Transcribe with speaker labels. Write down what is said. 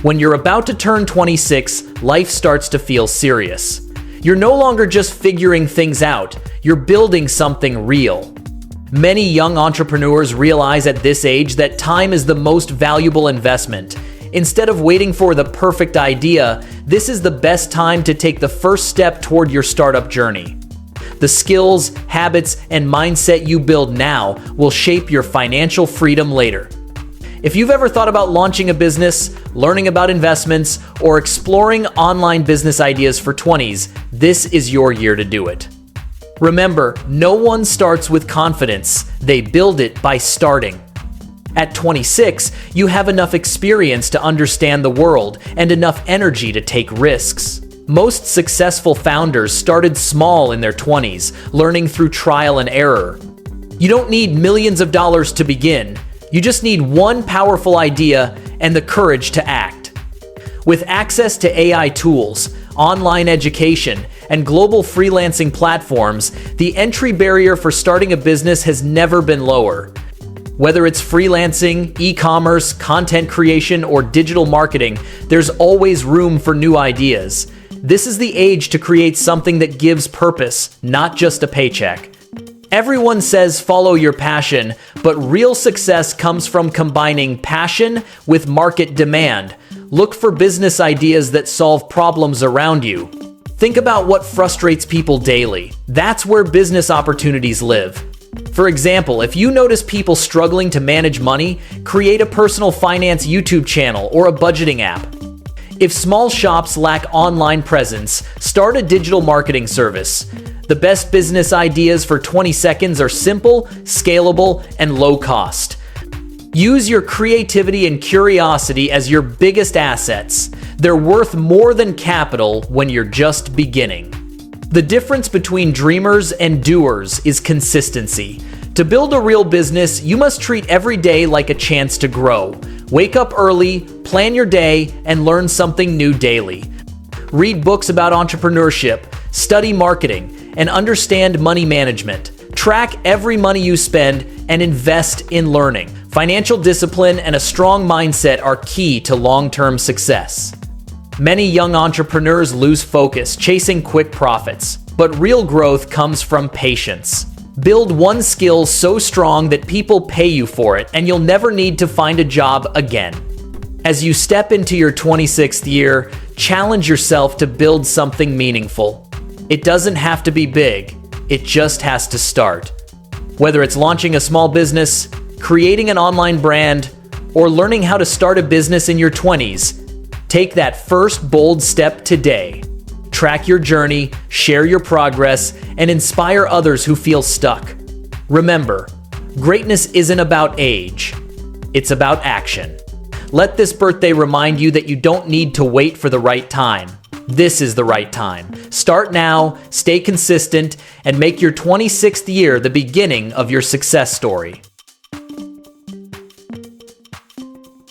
Speaker 1: When you're about to turn 26, life starts to feel serious. You're no longer just figuring things out, you're building something real. Many young entrepreneurs realize at this age that time is the most valuable investment. Instead of waiting for the perfect idea, this is the best time to take the first step toward your startup journey. The skills, habits, and mindset you build now will shape your financial freedom later. If you've ever thought about launching a business, learning about investments, or exploring online business ideas for 20s, this is your year to do it. Remember, no one starts with confidence, they build it by starting. At 26, you have enough experience to understand the world and enough energy to take risks. Most successful founders started small in their 20s, learning through trial and error. You don't need millions of dollars to begin. You just need one powerful idea and the courage to act. With access to AI tools, online education, and global freelancing platforms, the entry barrier for starting a business has never been lower. Whether it's freelancing, e-commerce, content creation, or digital marketing, there's always room for new ideas. This is the age to create something that gives purpose, not just a paycheck. Everyone says follow your passion, but real success comes from combining passion with market demand. Look for business ideas that solve problems around you. Think about what frustrates people daily. That's where business opportunities live. For example, if you notice people struggling to manage money, create a personal finance YouTube channel or a budgeting app. If small shops lack online presence, start a digital marketing service. The best business ideas for 20 seconds are simple, scalable, and low cost. Use your creativity and curiosity as your biggest assets. They're worth more than capital when you're just beginning. The difference between dreamers and doers is consistency. To build a real business, you must treat every day like a chance to grow. Wake up early, plan your day, and learn something new daily. Read books about entrepreneurship, study marketing, and understand money management. Track every money you spend and invest in learning. Financial discipline and a strong mindset are key to long-term success. Many young entrepreneurs lose focus chasing quick profits, but real growth comes from patience. Build one skill so strong that people pay you for it and you'll never need to find a job again. As you step into your 26th year, challenge yourself to build something meaningful. It doesn't have to be big, it just has to start. Whether it's launching a small business, creating an online brand, or learning how to start a business in your 20s, take that first bold step today. Track your journey, share your progress, and inspire others who feel stuck. Remember, greatness isn't about age, it's about action. Let this birthday remind you that you don't need to wait for the right time. This is the right time. Start now, stay consistent, and make your 26th year the beginning of your success story.